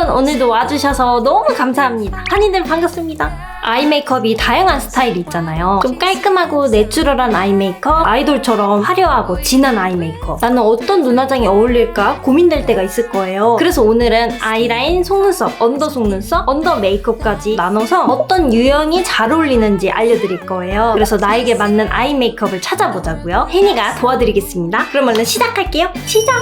여러분 오늘도 와주셔서 너무 감사합니다. 한이들 반갑습니다. 아이 메이크업이 다양한 스타일이 있잖아요. 좀 깔끔하고 내추럴한 아이 메이크업, 아이돌처럼 화려하고 진한 아이 메이크업. 나는 어떤 눈화장이 어울릴까 고민될 때가 있을 거예요. 그래서 오늘은 아이라인, 속눈썹, 언더 속눈썹, 언더 메이크업까지 나눠서 어떤 유형이 잘 어울리는지 알려드릴 거예요. 그래서 나에게 맞는 아이 메이크업을 찾아보자고요. 혜니가 도와드리겠습니다. 그럼 얼른 시작할게요. 시작!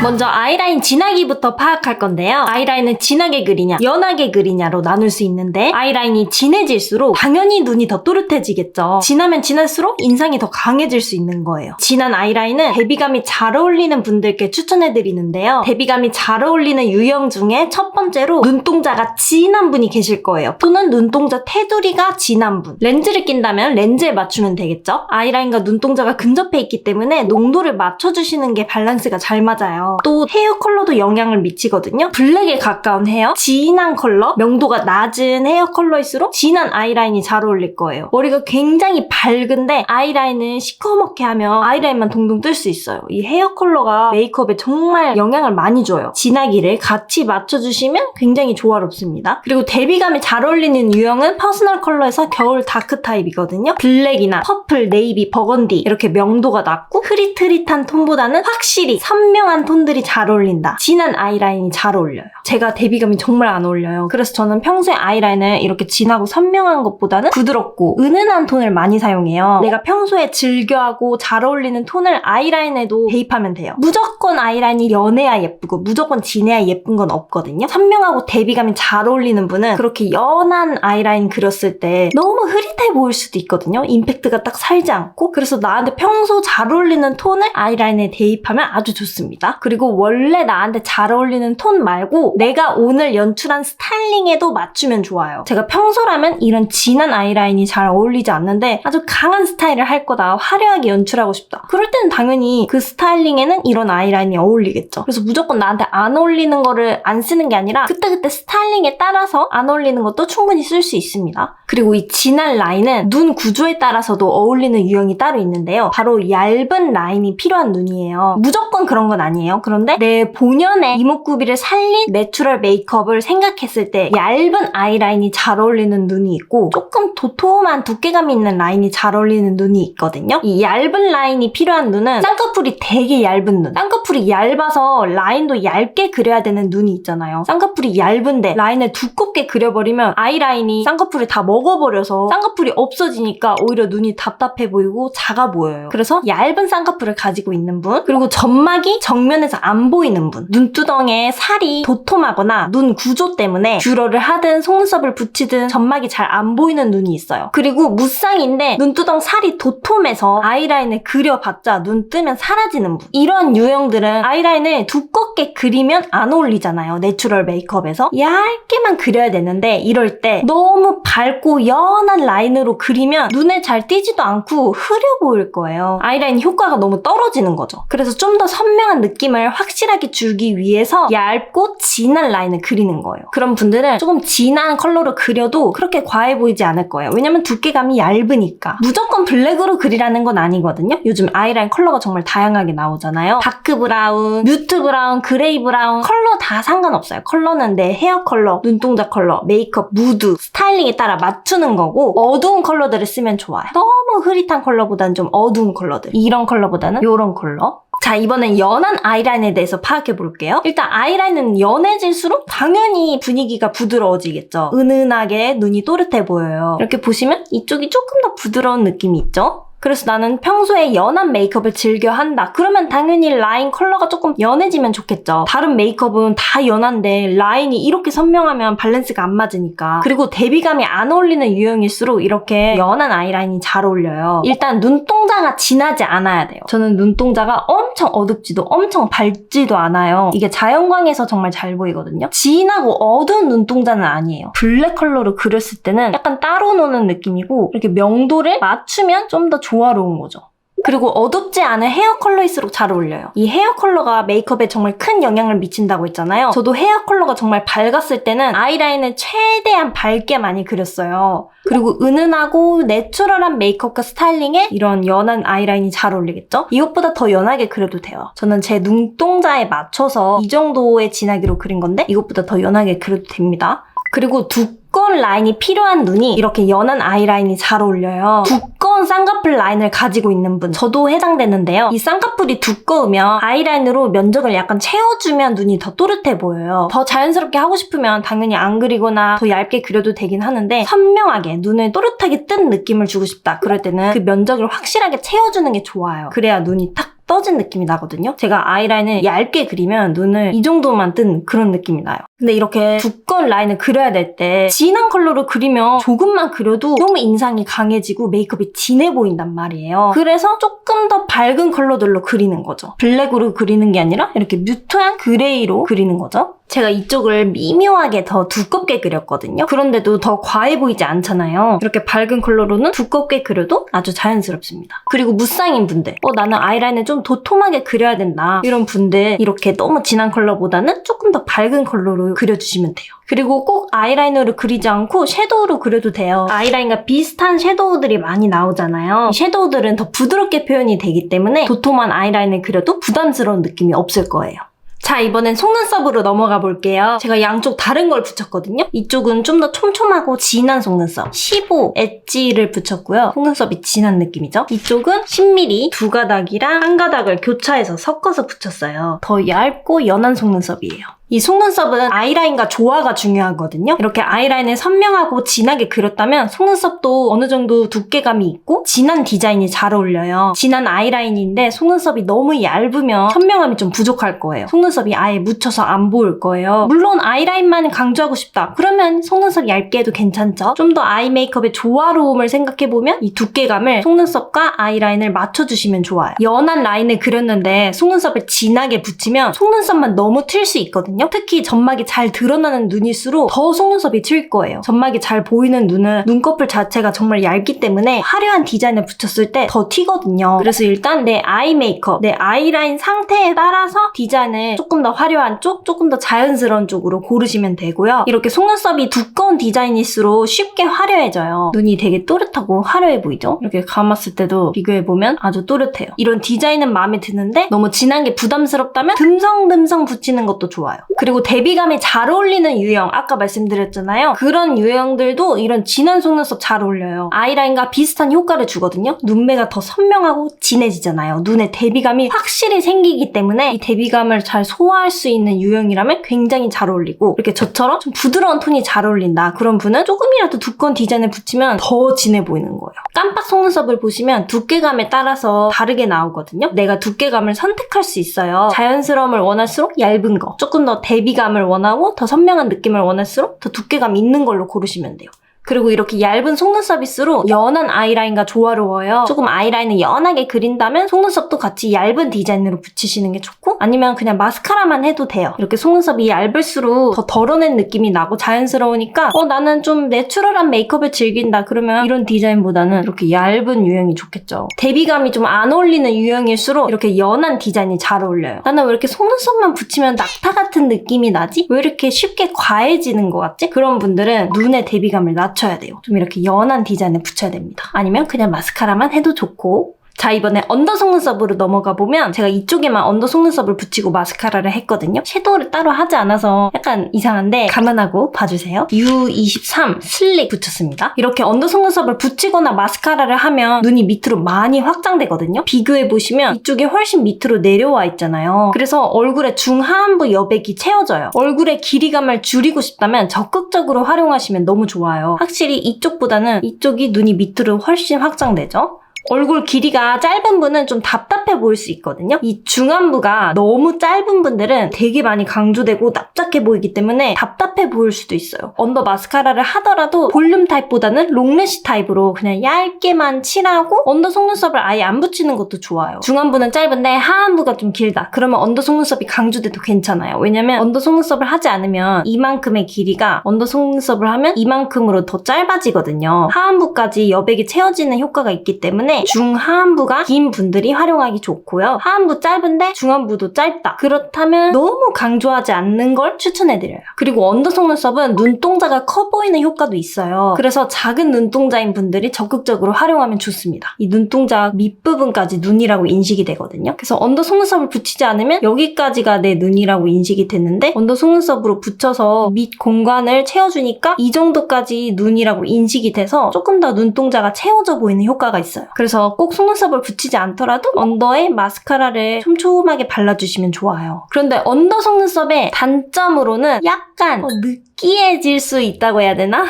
먼저 아이라인 진하기부터 파악할 건데요. 아이라인은 진하게 그리냐 연하게 그리냐로 나눌 수 있는데, 아이라인이 진해질수록 당연히 눈이 더 또렷해지겠죠. 진하면 진할수록 인상이 더 강해질 수 있는 거예요. 진한 아이라인은 대비감이 잘 어울리는 분들께 추천해드리는데요. 대비감이 잘 어울리는 유형 중에 첫 번째로 눈동자가 진한 분이 계실 거예요. 또는 눈동자 테두리가 진한 분. 렌즈를 낀다면 렌즈에 맞추면 되겠죠. 아이라인과 눈동자가 근접해 있기 때문에 농도를 맞춰주시는 게 밸런스가 잘 맞아요. 또 헤어 컬러도 영향을 미치거든요. 블랙에 가까운 헤어, 진한 컬러, 명도가 낮은 헤어 컬러일수록 진한 아이라인이 잘 어울릴 거예요. 머리가 굉장히 밝은데 아이라인은 시커멓게 하면 아이라인만 동동 뜰 수 있어요. 이 헤어 컬러가 메이크업에 정말 영향을 많이 줘요. 진하기를 같이 맞춰주시면 굉장히 조화롭습니다. 그리고 대비감이 잘 어울리는 유형은 퍼스널 컬러에서 겨울 다크 타입이거든요. 블랙이나 퍼플, 네이비, 버건디 이렇게 명도가 낮고 흐릿흐릿한 톤보다는 확실히 선명한 톤들이 잘 어울린다. 진한 아이라인이 잘 어울려요. 제가 대비감이 정말 안 어울려요. 그래서 저는 평소에 아이라인을 이렇게 진하고 선명한 것보다는 부드럽고 은은한 톤을 많이 사용해요. 내가 평소에 즐겨하고 잘 어울리는 톤을 아이라인에도 대입하면 돼요. 무조건 아이라인이 연해야 예쁘고 무조건 진해야 예쁜 건 없거든요. 선명하고 대비감이 잘 어울리는 분은 그렇게 연한 아이라인 그렸을 때 너무 흐릿해 보일 수도 있거든요. 임팩트가 딱 살지 않고. 그래서 나한테 평소 잘 어울리는 톤을 아이라인에 대입하면 아주 좋습니다. 그리고 원래 나한테 잘 어울리는 톤 말고 내가 오늘 연출한 스타일링에도 맞추면 좋아요. 제가 평소라면 이런 진한 아이라인이 잘 어울리지 않는데 아주 강한 스타일을 할 거다, 화려하게 연출하고 싶다, 그럴 때는 당연히 그 스타일링에는 이런 아이라인이 어울리겠죠. 그래서 무조건 나한테 안 어울리는 거를 안 쓰는 게 아니라 그때그때 스타일링에 따라서 안 어울리는 것도 충분히 쓸 수 있습니다. 그리고 이 진한 라인은 눈 구조에 따라서도 어울리는 유형이 따로 있는데요. 바로 얇은 라인이 필요한 눈이에요. 무조건 그런 건 아니에요. 그런데 내 본연의 이목구비를 살린 내추럴 메이크업을 생각했을 때 얇은 아이라인이 잘 어울리는 눈이 있고 조금 도톰한 두께감이 있는 라인이 잘 어울리는 눈이 있거든요. 이 얇은 라인이 필요한 눈은 쌍꺼풀이 되게 얇은 눈, 쌍꺼풀이 얇아서 라인도 얇게 그려야 되는 눈이 있잖아요. 쌍꺼풀이 얇은데 라인을 두껍게 그려버리면 아이라인이 쌍꺼풀을 다 먹어버려서 쌍꺼풀이 없어지니까 오히려 눈이 답답해 보이고 작아 보여요. 그래서 얇은 쌍꺼풀을 가지고 있는 분, 그리고 점막이 정면에서 안 보이는 분, 눈두덩에 살이 도톰하거나 눈 구조 때문에 뷰러를 하든 속눈썹을 붙이든 점막이 잘 안 보이는 눈이 있어요. 그리고 무쌍인데 눈두덩 살이 도톰해서 아이라인을 그려봤자 눈 뜨면 사라지는 분, 이런 유형들은 아이라인을 두껍게 그리면 안 어울리잖아요. 내추럴 메이크업에서 얇게만 그려야 되는데 이럴 때 너무 밝고 연한 라인으로 그리면 눈에 잘 띄지도 않고 흐려 보일 거예요. 아이라인 효과가 너무 떨어지는 거죠. 그래서 좀 더 선명한 느낌을 확실하게 주기 위해서 얇고 진한 라인을 그리는 거예요. 그런 분들은 조금 진한 컬러로 그려도 그렇게 과해 보이지 않을 거예요. 왜냐면 두께감이 얇으니까. 무조건 블랙으로 그리라는 건 아니거든요. 요즘 아이라인 컬러가 정말 다양하게 나오잖아요. 다크 브라운, 뮤트 브라운, 그레이 브라운, 컬러 다 상관없어요. 컬러는 내 헤어 컬러, 눈동자 컬러, 메이크업, 무드, 스타일링에 따라 맞추는 거고, 어두운 컬러들을 쓰면 좋아요. 너무 흐릿한 컬러보다는 좀 어두운 컬러들, 이런 컬러보다는 이런 컬러. 자, 이번엔 연한 아이라인에 대해서 파악해 볼게요. 일단 아이라인은 연해질수록 당연히 분위기가 부드러워지겠죠. 은은하게 눈이 또렷해 보여요. 이렇게 보시면 이쪽이 조금 더 부드러운 느낌이 있죠? 그래서 나는 평소에 연한 메이크업을 즐겨 한다. 그러면 당연히 라인 컬러가 조금 연해지면 좋겠죠. 다른 메이크업은 다 연한데 라인이 이렇게 선명하면 밸런스가 안 맞으니까. 그리고 대비감이 안 어울리는 유형일수록 이렇게 연한 아이라인이 잘 어울려요. 일단 눈동자가 진하지 않아야 돼요. 저는 눈동자가 엄청 어둡지도 엄청 밝지도 않아요. 이게 자연광에서 정말 잘 보이거든요. 진하고 어두운 눈동자는 아니에요. 블랙 컬러로 그렸을 때는 약간 따로 노는 느낌이고 이렇게 명도를 맞추면 좀 더 조화로운 거죠. 그리고 어둡지 않은 헤어 컬러일수록 잘 어울려요. 이 헤어 컬러가 메이크업에 정말 큰 영향을 미친다고 했잖아요. 저도 헤어 컬러가 정말 밝았을 때는 아이라인을 최대한 밝게 많이 그렸어요. 그리고 은은하고 내추럴한 메이크업과 스타일링에 이런 연한 아이라인이 잘 어울리겠죠? 이것보다 더 연하게 그려도 돼요. 저는 제 눈동자에 맞춰서 이 정도의 진하기로 그린 건데 이것보다 더 연하게 그려도 됩니다. 그리고 두꺼운 라인이 필요한 눈이 이렇게 연한 아이라인이 잘 어울려요. 두꺼운 쌍꺼풀 라인을 가지고 있는 분, 저도 해당되는데요. 이 쌍꺼풀이 두꺼우면 아이라인으로 면적을 약간 채워주면 눈이 더 또렷해 보여요. 더 자연스럽게 하고 싶으면 당연히 안 그리거나 더 얇게 그려도 되긴 하는데 선명하게 눈을 또렷하게 뜬 느낌을 주고 싶다. 그럴 때는 그 면적을 확실하게 채워주는 게 좋아요. 그래야 눈이 탁 떠진 느낌이 나거든요. 제가 아이라인을 얇게 그리면 눈을 이 정도만 뜬 그런 느낌이 나요. 근데 이렇게 두꺼운 라인을 그려야 될 때 진한 컬러로 그리면 조금만 그려도 너무 인상이 강해지고 메이크업이 진해 보인단 말이에요. 그래서 조금 더 밝은 컬러들로 그리는 거죠. 블랙으로 그리는 게 아니라 이렇게 뮤트한 그레이로 그리는 거죠. 제가 이쪽을 미묘하게 더 두껍게 그렸거든요. 그런데도 더 과해 보이지 않잖아요. 이렇게 밝은 컬러로는 두껍게 그려도 아주 자연스럽습니다. 그리고 무쌍인 분들, 나는 아이라인을 좀 도톰하게 그려야 된다. 이런 분들 이렇게 너무 진한 컬러보다는 조금 더 밝은 컬러로 그려주시면 돼요. 그리고 꼭 아이라이너로 그리지 않고 섀도우로 그려도 돼요. 아이라인과 비슷한 섀도우들이 많이 나오잖아요. 이 섀도우들은 더 부드럽게 표현이 되기 때문에 도톰한 아이라인을 그려도 부담스러운 느낌이 없을 거예요. 자, 이번엔 속눈썹으로 넘어가 볼게요. 제가 양쪽 다른 걸 붙였거든요. 이쪽은 좀 더 촘촘하고 진한 속눈썹 15 엣지를 붙였고요. 속눈썹이 진한 느낌이죠. 이쪽은 10mm 두 가닥이랑 한 가닥을 교차해서 섞어서 붙였어요. 더 얇고 연한 속눈썹이에요. 이 속눈썹은 아이라인과 조화가 중요하거든요. 이렇게 아이라인을 선명하고 진하게 그렸다면 속눈썹도 어느 정도 두께감이 있고 진한 디자인이 잘 어울려요. 진한 아이라인인데 속눈썹이 너무 얇으면 선명함이 좀 부족할 거예요. 속눈썹이 아예 묻혀서 안 보일 거예요. 물론 아이라인만 강조하고 싶다. 그러면 속눈썹 얇게 해도 괜찮죠? 좀 더 아이 메이크업의 조화로움을 생각해보면 이 두께감을 속눈썹과 아이라인을 맞춰주시면 좋아요. 연한 라인을 그렸는데 속눈썹을 진하게 붙이면 속눈썹만 너무 튈 수 있거든요. 특히 점막이 잘 드러나는 눈일수록 더 속눈썹이 튈 거예요. 점막이 잘 보이는 눈은 눈꺼풀 자체가 정말 얇기 때문에 화려한 디자인을 붙였을 때 더 튀거든요. 그래서 일단 내 아이 메이크업, 내 아이라인 상태에 따라서 디자인을 조금 더 화려한 쪽, 조금 더 자연스러운 쪽으로 고르시면 되고요. 이렇게 속눈썹이 두꺼운 디자인일수록 쉽게 화려해져요. 눈이 되게 또렷하고 화려해 보이죠? 이렇게 감았을 때도 비교해보면 아주 또렷해요. 이런 디자인은 마음에 드는데 너무 진한 게 부담스럽다면 듬성듬성 붙이는 것도 좋아요. 그리고 대비감에 잘 어울리는 유형, 아까 말씀드렸잖아요. 그런 유형들도 이런 진한 속눈썹 잘 어울려요. 아이라인과 비슷한 효과를 주거든요. 눈매가 더 선명하고 진해지잖아요. 눈에 대비감이 확실히 생기기 때문에 이 대비감을 잘 소화할 수 있는 유형이라면 굉장히 잘 어울리고, 이렇게 저처럼 좀 부드러운 톤이 잘 어울린다. 그런 분은 조금이라도 두꺼운 디자인을 붙이면 더 진해 보이는 거예요. 깜빡 속눈썹을 보시면 두께감에 따라서 다르게 나오거든요. 내가 두께감을 선택할 수 있어요. 자연스러움을 원할수록 얇은 거, 조금 더 대비감을 원하고 더 선명한 느낌을 원할수록 더 두께감 있는 걸로 고르시면 돼요. 그리고 이렇게 얇은 속눈썹일수록 연한 아이라인과 조화로워요. 조금 아이라인을 연하게 그린다면 속눈썹도 같이 얇은 디자인으로 붙이시는 게 좋고, 아니면 그냥 마스카라만 해도 돼요. 이렇게 속눈썹이 얇을수록 더 덜어낸 느낌이 나고 자연스러우니까 나는 좀 내추럴한 메이크업을 즐긴다 그러면 이런 디자인보다는 이렇게 얇은 유형이 좋겠죠. 대비감이 좀 안 어울리는 유형일수록 이렇게 연한 디자인이 잘 어울려요. 나는 왜 이렇게 속눈썹만 붙이면 낙타 같은 느낌이 나지? 왜 이렇게 쉽게 과해지는 것 같지? 그런 분들은 눈의 대비감을 낮춰야 돼요. 좀 이렇게 연한 디자인을 붙여야 됩니다. 아니면 그냥 마스카라만 해도 좋고. 자, 이번에 언더 속눈썹으로 넘어가 보면 제가 이쪽에만 언더 속눈썹을 붙이고 마스카라를 했거든요. 섀도우를 따로 하지 않아서 약간 이상한데 감안하고 봐주세요. U23 슬릭 붙였습니다. 이렇게 언더 속눈썹을 붙이거나 마스카라를 하면 눈이 밑으로 많이 확장되거든요. 비교해보시면 이쪽이 훨씬 밑으로 내려와 있잖아요. 그래서 얼굴의 중하안부 여백이 채워져요. 얼굴의 길이감을 줄이고 싶다면 적극적으로 활용하시면 너무 좋아요. 확실히 이쪽보다는 이쪽이 눈이 밑으로 훨씬 확장되죠. 얼굴 길이가 짧은 분은 좀 답답해 보일 수 있거든요. 이 중안부가 너무 짧은 분들은 되게 많이 강조되고 납작해 보이기 때문에 답답해 보일 수도 있어요. 언더 마스카라를 하더라도 볼륨 타입보다는 롱래쉬 타입으로 그냥 얇게만 칠하고 언더 속눈썹을 아예 안 붙이는 것도 좋아요. 중안부는 짧은데 하안부가 좀 길다. 그러면 언더 속눈썹이 강조돼도 괜찮아요. 왜냐면 언더 속눈썹을 하지 않으면 이만큼의 길이가 언더 속눈썹을 하면 이만큼으로 더 짧아지거든요. 하안부까지 여백이 채워지는 효과가 있기 때문에 때문에 중하안부가 긴 분들이 활용하기 좋고요. 하안부 짧은데 중안부도 짧다. 그렇다면 너무 강조하지 않는 걸 추천해드려요. 그리고 언더 속눈썹은 눈동자가 커 보이는 효과도 있어요. 그래서 작은 눈동자인 분들이 적극적으로 활용하면 좋습니다. 이 눈동자 밑부분까지 눈이라고 인식이 되거든요. 그래서 언더 속눈썹을 붙이지 않으면 여기까지가 내 눈이라고 인식이 됐는데 언더 속눈썹으로 붙여서 밑 공간을 채워주니까 이 정도까지 눈이라고 인식이 돼서 조금 더 눈동자가 채워져 보이는 효과가 있어요. 그래서 꼭 속눈썹을 붙이지 않더라도 언더에 마스카라를 촘촘하게 발라주시면 좋아요. 그런데 언더 속눈썹의 단점으로는 약간 느끼해질 수 있다고 해야 되나?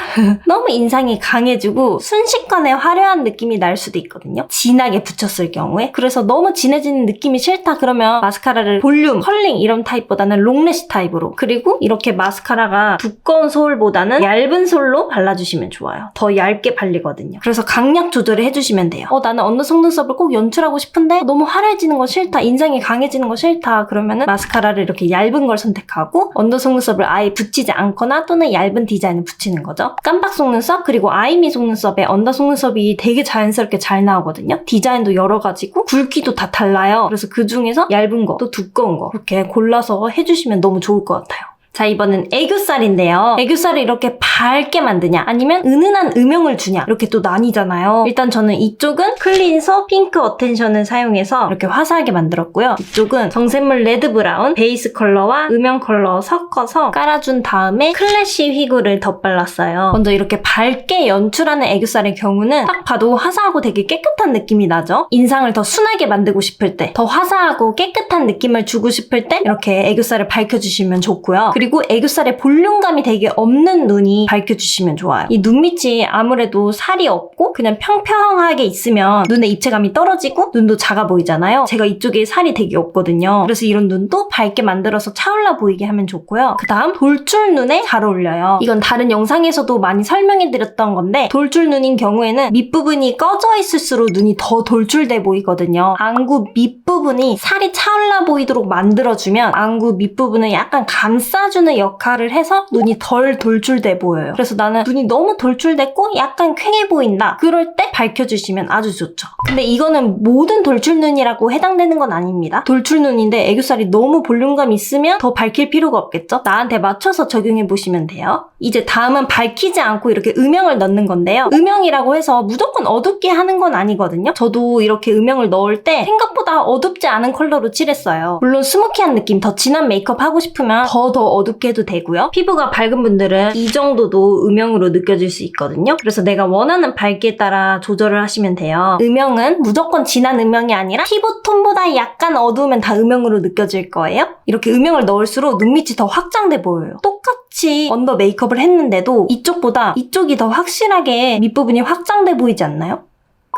너무 인상이 강해지고 순식간에 화려한 느낌이 날 수도 있거든요. 진하게 붙였을 경우에. 그래서 너무 진해지는 느낌이 싫다 그러면 마스카라를 볼륨, 컬링 이런 타입보다는 롱래쉬 타입으로, 그리고 이렇게 마스카라가 두꺼운 솔보다는 얇은 솔로 발라주시면 좋아요. 더 얇게 발리거든요. 그래서 강약 조절을 해주시면 돼요. 나는 언더 속눈썹을 꼭 연출하고 싶은데 너무 화려해지는 거 싫다, 인상이 강해지는 거 싫다 그러면은 마스카라를 이렇게 얇은 걸 선택하고 언더 속눈썹을 아예 붙이지 않거나 또는 얇은 디자인을 붙이는 거죠. 깜박 속눈썹 그리고 아이미 속눈썹에 언더 속눈썹이 되게 자연스럽게 잘 나오거든요. 디자인도 여러 가지고 굵기도 다 달라요. 그래서 그 중에서 얇은 거 또 두꺼운 거 이렇게 골라서 해주시면 너무 좋을 것 같아요. 자, 이번엔 애교살인데요. 애교살을 이렇게 밝게 만드냐 아니면 은은한 음영을 주냐 이렇게 또 나뉘잖아요. 일단 저는 이쪽은 클린서 핑크 어텐션을 사용해서 이렇게 화사하게 만들었고요. 이쪽은 정샘물 레드 브라운 베이스 컬러와 음영 컬러 섞어서 깔아준 다음에 클래시 휘구를 덧발랐어요. 먼저 이렇게 밝게 연출하는 애교살의 경우는 딱 봐도 화사하고 되게 깨끗한 느낌이 나죠. 인상을 더 순하게 만들고 싶을 때, 더 화사하고 깨끗한 느낌을 주고 싶을 때 이렇게 애교살을 밝혀주시면 좋고요. 그리고 애교살에 볼륨감이 되게 없는 눈이 밝혀주시면 좋아요. 이 눈 밑이 아무래도 살이 없고 그냥 평평하게 있으면 눈의 입체감이 떨어지고 눈도 작아 보이잖아요. 제가 이쪽에 살이 되게 없거든요. 그래서 이런 눈도 밝게 만들어서 차올라 보이게 하면 좋고요. 그 다음 돌출 눈에 잘 어울려요. 이건 다른 영상에서도 많이 설명해드렸던 건데 돌출 눈인 경우에는 밑부분이 꺼져 있을수록 눈이 더 돌출돼 보이거든요. 안구 밑부분이 살이 차올라 보이도록 만들어주면 안구 밑부분을 약간 감싸주는 역할을 해서 눈이 덜 돌출돼 보여요. 그래서 나는 눈이 너무 돌출됐고 약간 퀭해 보인다. 그럴 때 밝혀주시면 아주 좋죠. 근데 이거는 모든 돌출 눈이라고 해당되는 건 아닙니다. 돌출 눈인데 애교살이 너무 볼륨감 있으면 더 밝힐 필요가 없겠죠? 나한테 맞춰서 적용해보시면 돼요. 이제 다음은 밝히지 않고 이렇게 음영을 넣는 건데요. 음영이라고 해서 무조건 어둡게 하는 건 아니거든요. 저도 이렇게 음영을 넣을 때 생각보다 어둡지 않은 컬러로 칠했어요. 물론 스모키한 느낌, 더 진한 메이크업 하고 싶으면 더 어둡게 해도 되고요. 피부가 밝은 분들은 이 정도도 음영으로 느껴질 수 있거든요. 그래서 내가 원하는 밝기에 따라 조절을 하시면 돼요. 음영은 무조건 진한 음영이 아니라 피부톤보다 약간 어두우면 다 음영으로 느껴질 거예요. 이렇게 음영을 넣을수록 눈밑이 더 확장돼 보여요. 똑같이 언더 메이크업을 했는데도 이쪽보다 이쪽이 더 확실하게 밑부분이 확장돼 보이지 않나요?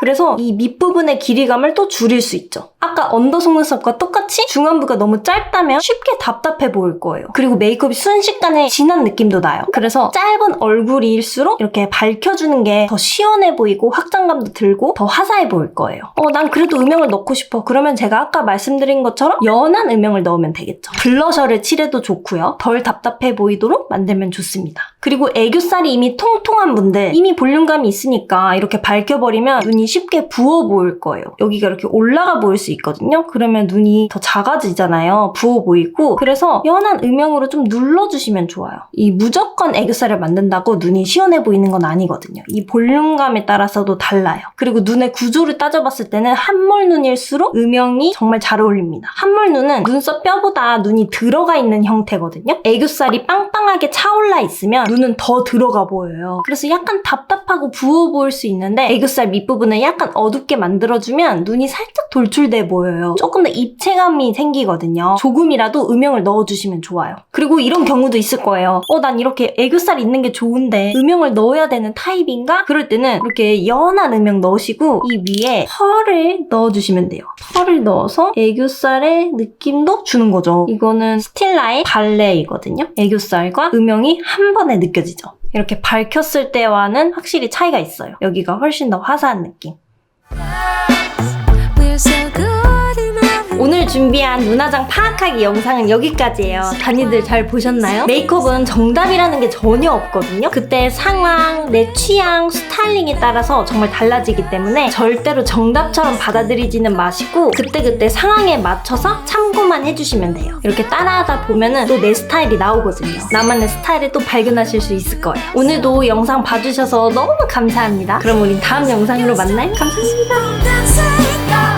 그래서 이 밑부분의 길이감을 또 줄일 수 있죠. 아까 언더 속눈썹과 똑같이 중안부가 너무 짧다면 쉽게 답답해 보일 거예요. 그리고 메이크업이 순식간에 진한 느낌도 나요. 그래서 짧은 얼굴일수록 이렇게 밝혀주는 게 더 시원해 보이고 확장감도 들고 더 화사해 보일 거예요. 난 그래도 음영을 넣고 싶어. 그러면 제가 아까 말씀드린 것처럼 연한 음영을 넣으면 되겠죠. 블러셔를 칠해도 좋고요. 덜 답답해 보이도록 만들면 좋습니다. 그리고 애교살이 이미 통통한 분들, 이미 볼륨감이 있으니까 이렇게 밝혀버리면 눈이 쉽게 부어 보일 거예요. 여기가 이렇게 올라가 보일 수 있거든요. 그러면 눈이 더 작아지잖아요. 부어 보이고. 그래서 연한 음영으로 좀 눌러주시면 좋아요. 이 무조건 애교살을 만든다고 눈이 시원해 보이는 건 아니거든요. 이 볼륨감에 따라서도 달라요. 그리고 눈의 구조를 따져봤을 때는 한몰 눈일수록 음영이 정말 잘 어울립니다. 한몰 눈은 눈썹 뼈보다 눈이 들어가 있는 형태거든요. 애교살이 빵빵하게 차올라 있으면 눈은 더 들어가 보여요. 그래서 약간 답답하고 부어 보일 수 있는데 애교살 밑부분은 약간 어둡게 만들어주면 눈이 살짝 돌출돼 보여요. 조금 더 입체감이 생기거든요. 조금이라도 음영을 넣어주시면 좋아요. 그리고 이런 경우도 있을 거예요. 난 이렇게 애교살 있는 게 좋은데 음영을 넣어야 되는 타입인가? 그럴 때는 이렇게 연한 음영 넣으시고 이 위에 펄을 넣어주시면 돼요. 펄을 넣어서 애교살의 느낌도 주는 거죠. 이거는 스틸라의 발레이거든요. 애교살과 음영이 한 번에 느껴지죠. 이렇게 밝혔을 때와는 확실히 차이가 있어요. 여기가 훨씬 더 화사한 느낌. We're so good in our 오늘 준비한 눈화장 파악하기 영상은 여기까지예요. 다니들 잘 보셨나요? 메이크업은 정답이라는 게 전혀 없거든요. 그때 상황, 내 취향, 스타일링에 따라서 정말 달라지기 때문에 절대로 정답처럼 받아들이지는 마시고 그때그때 상황에 맞춰서 참고만 해주시면 돼요. 이렇게 따라하다 보면은 또 내 스타일이 나오거든요. 나만의 스타일을 또 발견하실 수 있을 거예요. 오늘도 영상 봐주셔서 너무 감사합니다. 그럼 우린 다음 영상으로 만나요. 감사합니다.